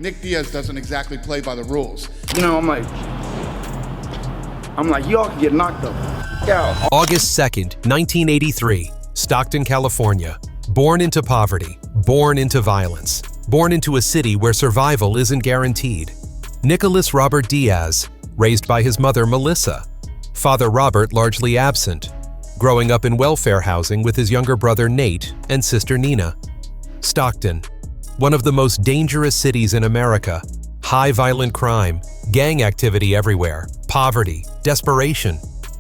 Nick Diaz doesn't exactly play by the rules. You know, I'm like, y'all can get knocked up. Yeah. August 2nd, 1983, Stockton, California. Born into poverty, born into violence, born into a city where survival isn't guaranteed. Nicholas Robert Diaz, raised by his mother Melissa. Father Robert largely absent, growing up in welfare housing with his younger brother Nate and sister Nina. Stockton, one of the most dangerous cities in America. High violent crime, gang activity everywhere, poverty, desperation.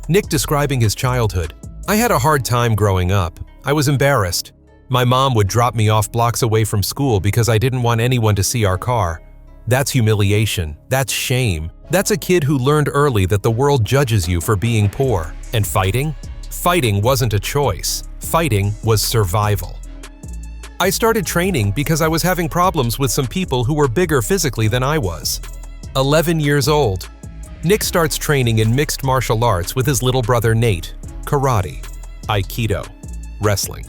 Nick describing his childhood. I had a hard time growing up. I was embarrassed. My mom would drop me off blocks away from school because I didn't want anyone to see our car. That's humiliation. That's shame. That's a kid who learned early that the world judges you for being poor. And fighting? Fighting wasn't a choice. Fighting was survival. I started training because I was having problems with some people who were bigger physically than I was. 11 years old. Nick starts training in mixed martial arts with his little brother Nate. Karate, Aikido, wrestling,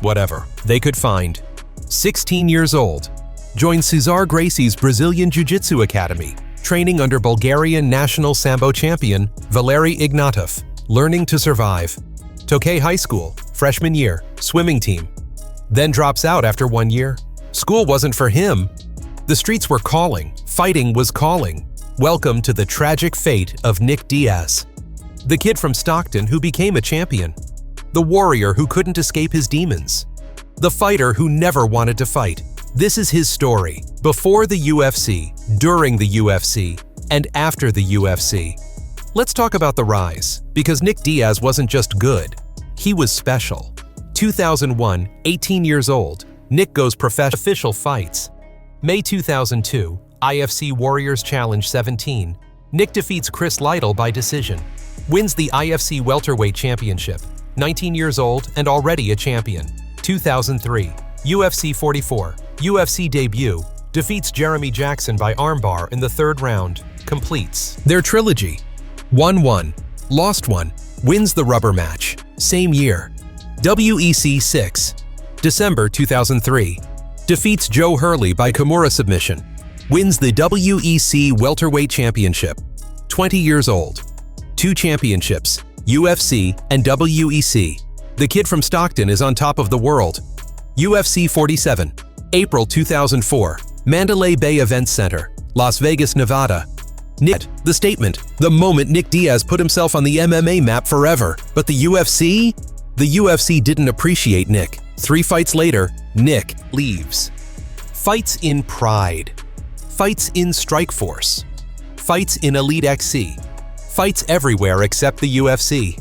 whatever they could find. 16 years old. Joined Cesar Gracie's Brazilian Jiu-Jitsu Academy, training under Bulgarian national Sambo champion Valery Ignatov, learning to survive. Tokay High School, freshman year, swimming team. Then drops out after 1 year. School wasn't for him. The streets were calling. Fighting was calling. Welcome to the tragic fate of Nick Diaz. The kid from Stockton who became a champion. The warrior who couldn't escape his demons. The fighter who never wanted to fight. This is his story, before the UFC, during the UFC, and after the UFC. Let's talk about the rise, because Nick Diaz wasn't just good, he was special. 2001, 18 years old, Nick goes official fights. May 2002, IFC Warriors Challenge 17, Nick defeats Chris Lytle by decision. Wins the IFC Welterweight Championship, 19 years old and already a champion. 2003, UFC 44, UFC debut, defeats Jeremy Jackson by armbar in the 3rd round, completes their trilogy. Won 1, lost 1, wins the rubber match. Same year. WEC 6, December 2003, defeats Joe Hurley by Kimura submission, wins the WEC Welterweight Championship. 20 years old. 2 championships, UFC and WEC. The kid from Stockton is on top of the world. UFC 47, April 2004, Mandalay Bay Events Center, Las Vegas, Nevada. Nick, the statement, the moment Nick Diaz put himself on the MMA map forever. But the UFC? The UFC didn't appreciate Nick. 3 fights later, Nick leaves. Fights in Pride. Fights in Strikeforce. Fights in Elite XC. Fights everywhere except the UFC.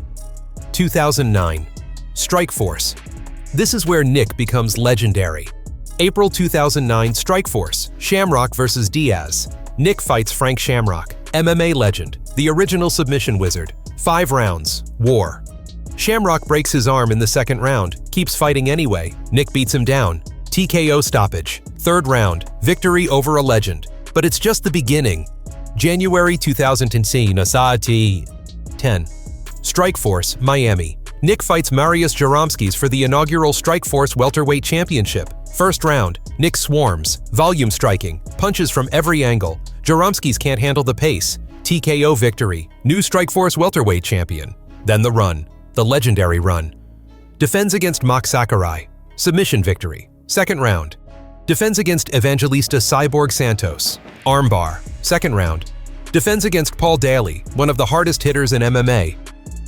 2009, Strikeforce. This is where Nick becomes legendary. April 2009, Strikeforce, Shamrock vs. Diaz. Nick fights Frank Shamrock, MMA legend, the original submission wizard. 5 rounds, war. Shamrock breaks his arm in the 2nd round, keeps fighting anyway. Nick beats him down. TKO stoppage. 3rd round, victory over a legend. But it's just the beginning. January 2010, Asati 10. Strikeforce, Miami. Nick fights Mariusz Jaromskis for the inaugural Strikeforce Welterweight Championship. 1st round, Nick swarms, volume striking, punches from every angle. Jaromskis can't handle the pace. TKO victory, new Strikeforce Welterweight Champion. Then the run, the legendary run. Defends against Mock Sakurai, submission victory. 2nd round, defends against Evangelista Cyborg Santos, armbar. 2nd round, defends against Paul Daly, one of the hardest hitters in MMA.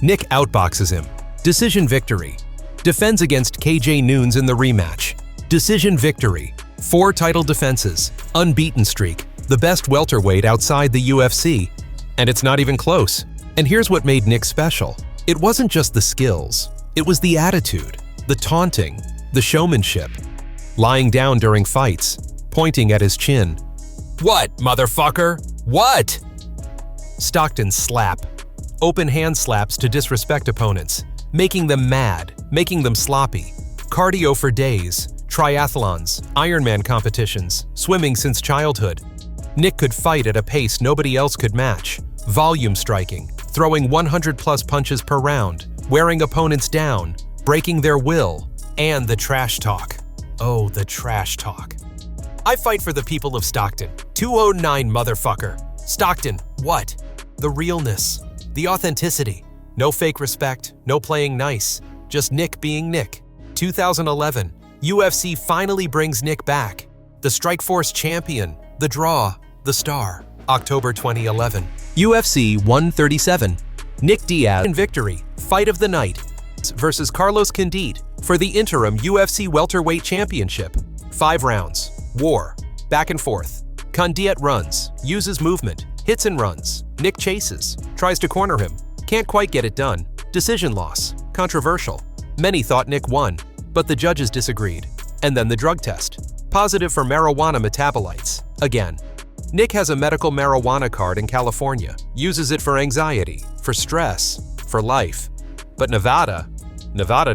Nick outboxes him. Decision victory. Defends against KJ Noons in the rematch. Decision victory. 4 title defenses. Unbeaten streak. The best welterweight outside the UFC. And it's not even close. And here's what made Nick special. It wasn't just the skills. It was the attitude, the taunting, the showmanship. Lying down during fights, pointing at his chin. What, motherfucker? What? Stockton slap. Open hand slaps to disrespect opponents. Making them mad, making them sloppy. Cardio for days, triathlons, Ironman competitions, swimming since childhood. Nick could fight at a pace nobody else could match. Volume striking, throwing 100-plus punches per round, wearing opponents down, breaking their will, and the trash talk. Oh, the trash talk. I fight for the people of Stockton. 209, motherfucker. Stockton, what? The realness. The authenticity. No fake respect, no playing nice. Just Nick being Nick. 2011, UFC finally brings Nick back. The Strikeforce champion, the draw, the star. October 2011. UFC 137. Nick Diaz in victory. Fight of the night versus Carlos Condit for the interim UFC welterweight championship. 5 rounds. War. Back and forth. Condit runs, uses movement, hits and runs. Nick chases, tries to corner him. Can't quite get it done. Decision loss. Controversial. Many thought Nick won, but the judges disagreed. And then the drug test. Positive for marijuana metabolites. Again. Nick has a medical marijuana card in California. Uses it for anxiety, for stress, for life. But Nevada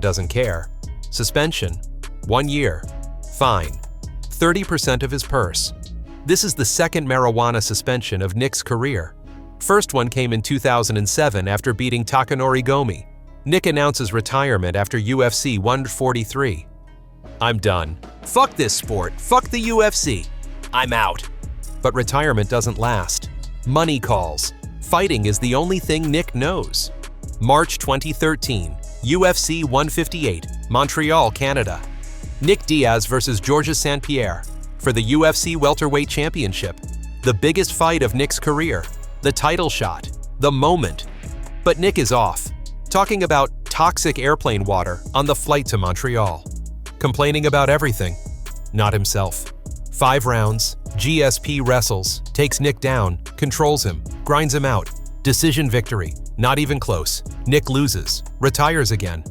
doesn't care. Suspension. 1 year. Fine. 30% of his purse. This is the second marijuana suspension of Nick's career. First one came in 2007 after beating Takanori Gomi. Nick announces retirement after UFC 143. I'm done. Fuck this sport. Fuck the UFC. I'm out. But retirement doesn't last. Money calls. Fighting is the only thing Nick knows. March 2013, UFC 158, Montreal, Canada. Nick Diaz versus Georges St-Pierre for the UFC welterweight championship. The biggest fight of Nick's career. The title shot. The moment. But Nick is off. Talking about toxic airplane water on the flight to Montreal. Complaining about everything. Not himself. 5 rounds. GSP wrestles, takes Nick down, controls him, grinds him out. Decision victory. Not even close. Nick loses. Retires again.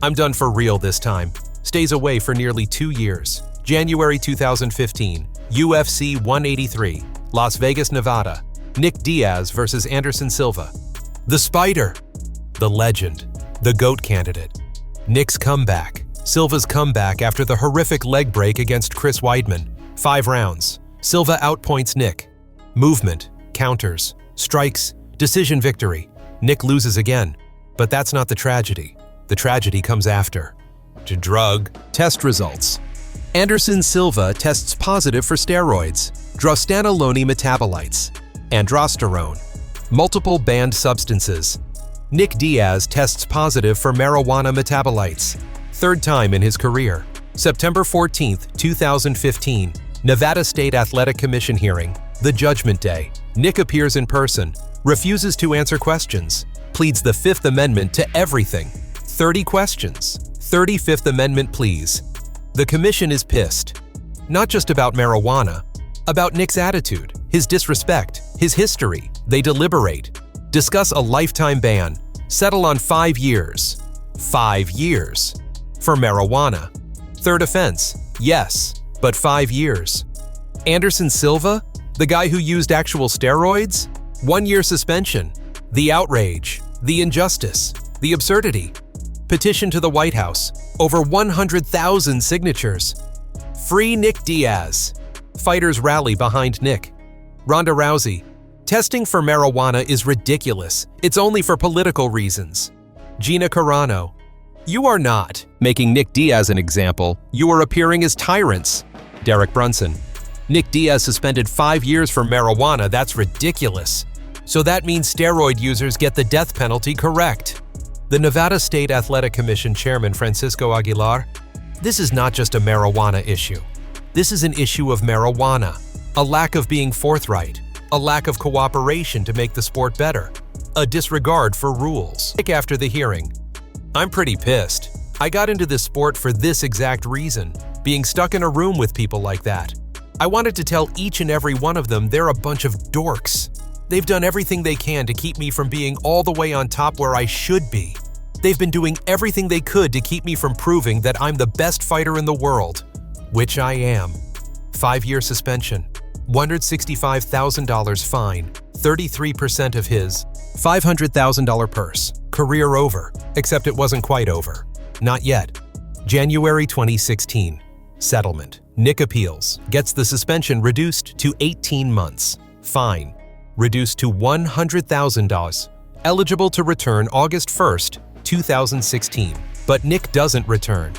I'm done for real this time. Stays away for nearly 2 years. January 2015. UFC 183. Las Vegas, Nevada. Nick Diaz versus Anderson Silva. The Spider. The legend. The GOAT candidate. Nick's comeback. Silva's comeback after the horrific leg break against Chris Weidman. 5 rounds. Silva outpoints Nick. Movement, counters, strikes, decision victory. Nick loses again. But that's not the tragedy. The tragedy comes after. Drug test results. Anderson Silva tests positive for steroids, drostanolone metabolites, androsterone, multiple banned substances. Nick Diaz tests positive for marijuana metabolites. 3rd time in his career. September 14, 2015. Nevada State Athletic Commission hearing. The Judgment Day. Nick appears in person, refuses to answer questions, pleads the 5th Amendment to everything. 30 questions. 30 Fifth Amendment pleas. The commission is pissed. Not just about marijuana, about Nick's attitude, his disrespect, his history. They deliberate, discuss a lifetime ban, settle on 5 years. 5 years. For marijuana. 3rd offense, yes, but 5 years. Anderson Silva, the guy who used actual steroids? 1 year suspension. The outrage, the injustice, the absurdity. Petition to the White House, over 100,000 signatures. Free Nick Diaz. Fighters rally behind Nick. Ronda Rousey, testing for marijuana is ridiculous. It's only for political reasons. Gina Carano, you are not making Nick Diaz an example. You are appearing as tyrants. Derek Brunson, Nick Diaz suspended 5 years for marijuana. That's ridiculous. So that means steroid users get the death penalty correct. The Nevada State Athletic Commission Chairman Francisco Aguilar, this is not just a marijuana issue. This is an issue of marijuana, a lack of being forthright, a lack of cooperation to make the sport better, a disregard for rules. After the hearing, I'm pretty pissed. I got into this sport for this exact reason, being stuck in a room with people like that. I wanted to tell each and every one of them they're a bunch of dorks. They've done everything they can to keep me from being all the way on top where I should be. They've been doing everything they could to keep me from proving that I'm the best fighter in the world, which I am. 5-year suspension, $165,000 fine, 33% of his $500,000 purse. Career over, except it wasn't quite over. Not yet. January 2016. Settlement. Nick appeals, gets the suspension reduced to 18 months. Fine. Reduced to $100,000. Eligible to return August 1st, 2016. But Nick doesn't return.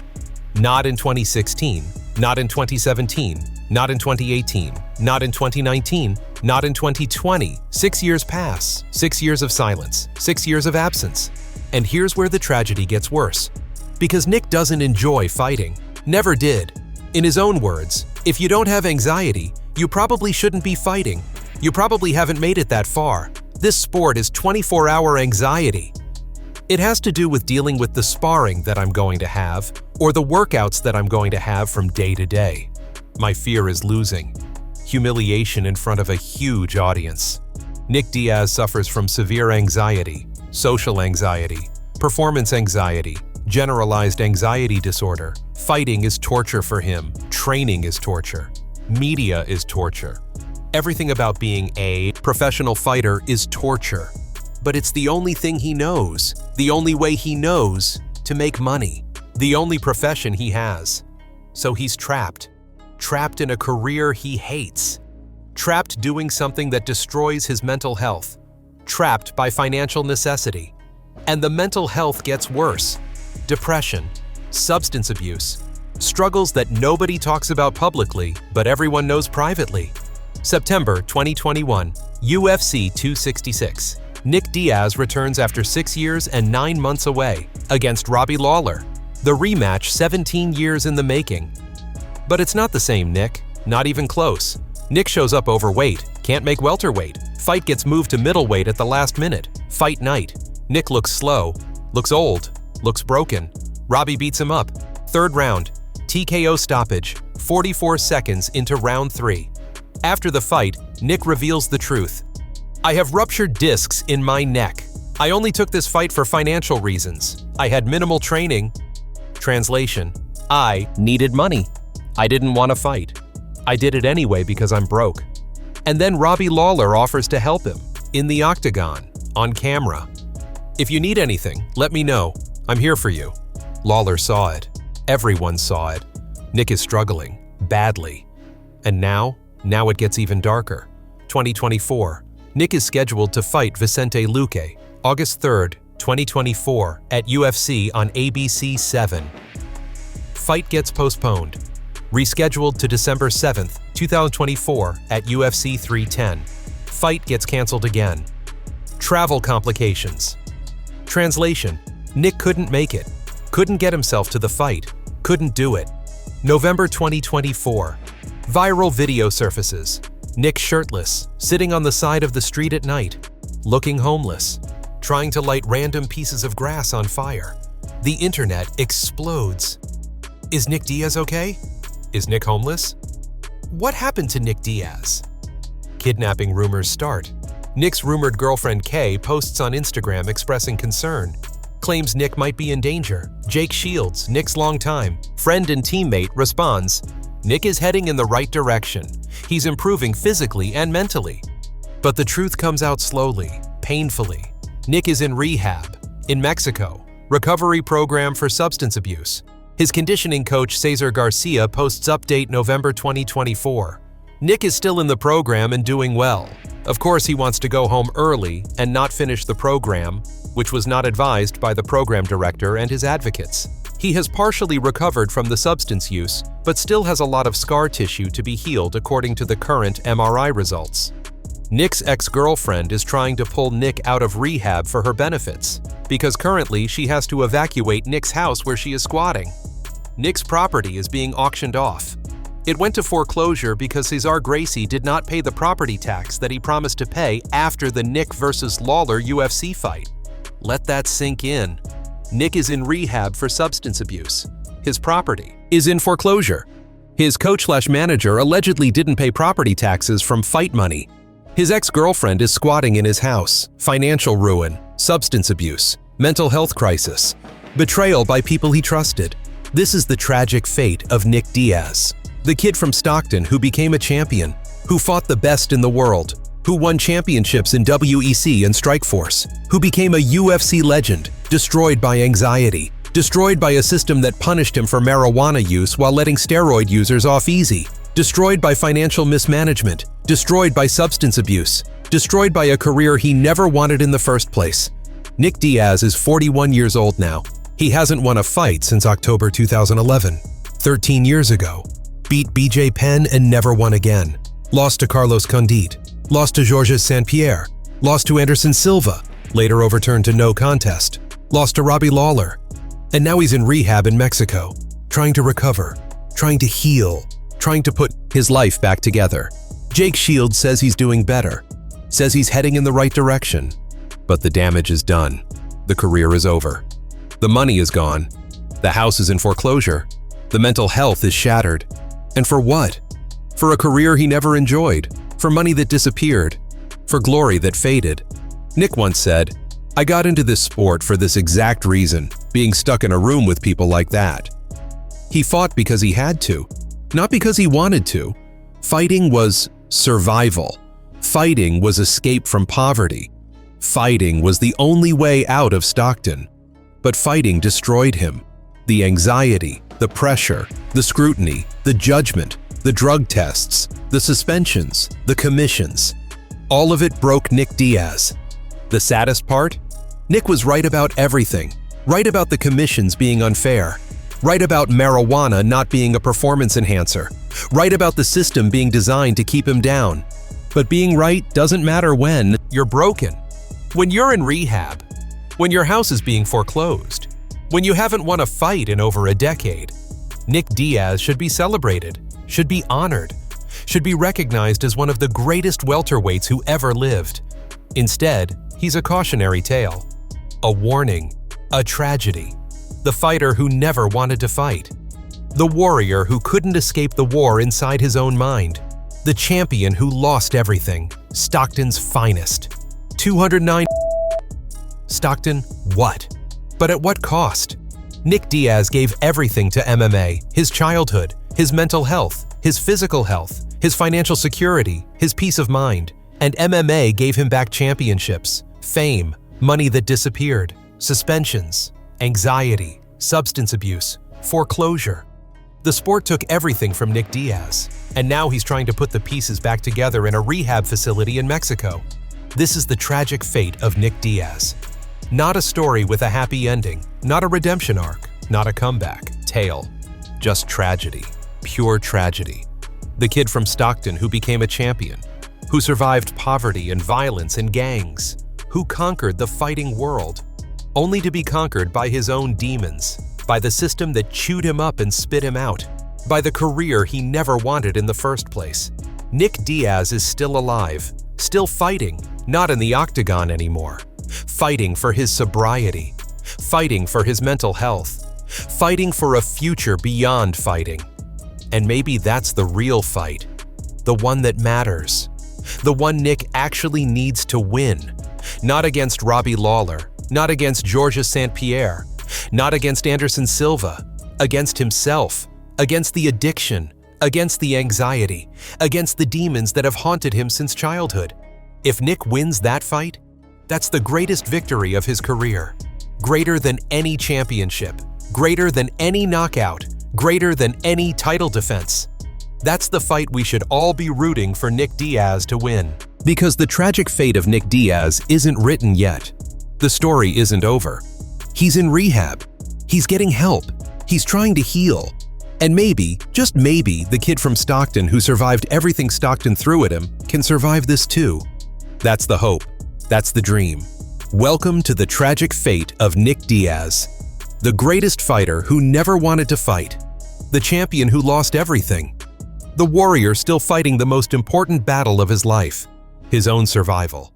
Not in 2016, not in 2017, Not in 2018, not in 2019, not in 2020. 6 years pass, 6 years of silence, 6 years of absence. And here's where the tragedy gets worse. Because Nick doesn't enjoy fighting. Never did. In his own words, if you don't have anxiety, you probably shouldn't be fighting. You probably haven't made it that far. This sport is 24-hour anxiety. It has to do with dealing with the sparring that I'm going to have, or the workouts that I'm going to have from day to day. My fear is losing. Humiliation in front of a huge audience. Nick Diaz suffers from severe anxiety, social anxiety, performance anxiety, generalized anxiety disorder. Fighting is torture for him. Training is torture. Media is torture. Everything about being a professional fighter is torture. But it's the only thing he knows, the only way he knows to make money, the only profession he has. So he's trapped. Trapped in a career he hates. Trapped doing something that destroys his mental health. Trapped by financial necessity. And the mental health gets worse. Depression, substance abuse, struggles that nobody talks about publicly, but everyone knows privately. September 2021, UFC 266. Nick Diaz returns after 6 years and 9 months away against Robbie Lawler. The rematch 17 years in the making. But it's not the same Nick, not even close. Nick shows up overweight, can't make welterweight. Fight gets moved to middleweight at the last minute. Fight night. Nick looks slow, looks old, looks broken. Robbie beats him up. Third round, TKO stoppage, 44 seconds into round 3. After the fight, Nick reveals the truth. I have ruptured discs in my neck. I only took this fight for financial reasons. I had minimal training. Translation: I needed money. I didn't want to fight. I did it anyway because I'm broke. And then Robbie Lawler offers to help him, in the octagon, on camera. If you need anything, let me know. I'm here for you. Lawler saw it. Everyone saw it. Nick is struggling, badly. And now it gets even darker. 2024. Nick is scheduled to fight Vicente Luque, August 3rd, 2024, at UFC on ABC 7. Fight gets postponed. Rescheduled to December 7th, 2024 at UFC 310. Fight gets canceled again. Travel complications. Translation: Nick couldn't make it. Couldn't get himself to the fight. Couldn't do it. November 2024. Viral video surfaces. Nick shirtless, sitting on the side of the street at night, looking homeless, trying to light random pieces of grass on fire. The internet explodes. Is Nick Diaz okay? Is Nick homeless? What happened to Nick Diaz? Kidnapping rumors start. Nick's rumored girlfriend Kay posts on Instagram expressing concern. Claims Nick might be in danger. Jake Shields, Nick's longtime friend and teammate, responds, Nick is heading in the right direction. He's improving physically and mentally. But the truth comes out slowly, painfully. Nick is in rehab, in Mexico, recovery program for substance abuse. His conditioning coach Cesar Garcia posts update November 2024. Nick is still in the program and doing well. Of course, he wants to go home early and not finish the program, which was not advised by the program director and his advocates. He has partially recovered from the substance use, but still has a lot of scar tissue to be healed according to the current MRI results. Nick's ex-girlfriend is trying to pull Nick out of rehab for her benefits, because currently she has to evacuate Nick's house where she is squatting. Nick's property is being auctioned off. It went to foreclosure because Cesar Gracie did not pay the property tax that he promised to pay after the Nick vs. Lawler UFC fight. Let that sink in. Nick is in rehab for substance abuse. His property is in foreclosure. His coach/manager allegedly didn't pay property taxes from fight money. His ex-girlfriend is squatting in his house. Financial ruin, substance abuse, mental health crisis, betrayal by people he trusted. This is the tragic fate of Nick Diaz, the kid from Stockton who became a champion, who fought the best in the world, who won championships in WEC and Strikeforce, who became a UFC legend, destroyed by anxiety, destroyed by a system that punished him for marijuana use while letting steroid users off easy, destroyed by financial mismanagement, destroyed by substance abuse, destroyed by a career he never wanted in the first place. Nick Diaz is 41 years old now. He hasn't won a fight since October 2011, 13 years ago. beat BJ Penn and never won again. Lost to Carlos Condit, lost to Georges St-Pierre, lost to Anderson Silva, later overturned to no contest, lost to Robbie Lawler. And now he's in rehab in Mexico, trying to recover, trying to heal, trying to put his life back together. Jake Shields says he's doing better, says he's heading in the right direction. But the damage is done. The career is over. The money is gone. The house is in foreclosure. The mental health is shattered. And for what? For a career he never enjoyed, for money that disappeared, for glory that faded. Nick once said, "I got into this sport for this exact reason, being stuck in a room with people like that." He fought because he had to, not because he wanted to. Fighting was survival. Fighting was escape from poverty. Fighting was the only way out of Stockton. But fighting destroyed him. The anxiety, the pressure, the scrutiny, the judgment, the drug tests, the suspensions, the commissions. All of it broke Nick Diaz. The saddest part? Nick was right about everything. Right about the commissions being unfair. Right about marijuana not being a performance enhancer. Right about the system being designed to keep him down. But being right doesn't matter when you're broken. When you're in rehab, when your house is being foreclosed, when you haven't won a fight in over a decade, Nick Diaz should be celebrated, should be honored, should be recognized as one of the greatest welterweights who ever lived. Instead, he's a cautionary tale, a warning, a tragedy, the fighter who never wanted to fight, the warrior who couldn't escape the war inside his own mind, the champion who lost everything, Stockton's finest. 209. Stockton, what? But at what cost? Nick Diaz gave everything to MMA, his childhood, his mental health, his physical health, his financial security, his peace of mind. And MMA gave him back championships, fame, money that disappeared, suspensions, anxiety, substance abuse, foreclosure. The sport took everything from Nick Diaz, and now he's trying to put the pieces back together in a rehab facility in Mexico. This is the tragic fate of Nick Diaz. Not a story with a happy ending, not a redemption arc, not a comeback, tale. Just tragedy, pure tragedy. The kid from Stockton who became a champion, who survived poverty and violence and gangs, who conquered the fighting world, only to be conquered by his own demons, by the system that chewed him up and spit him out, by the career he never wanted in the first place. Nick Diaz is still alive, still fighting, not in the octagon anymore, fighting for his sobriety, fighting for his mental health, fighting for a future beyond fighting. And maybe that's the real fight, the one that matters, the one Nick actually needs to win, not against Robbie Lawler, not against Georges St-Pierre, not against Anderson Silva, against himself, against the addiction, against the anxiety, against the demons that have haunted him since childhood. If Nick wins that fight, that's the greatest victory of his career. Greater than any championship, greater than any knockout, greater than any title defense. That's the fight we should all be rooting for Nick Diaz to win. Because the tragic fate of Nick Diaz isn't written yet. The story isn't over. He's in rehab. He's getting help. He's trying to heal. And maybe, just maybe, the kid from Stockton who survived everything Stockton threw at him can survive this too. That's the hope. That's the dream. Welcome to the tragic fate of Nick Diaz, the greatest fighter who never wanted to fight, the champion who lost everything, the warrior still fighting the most important battle of his life, his own survival.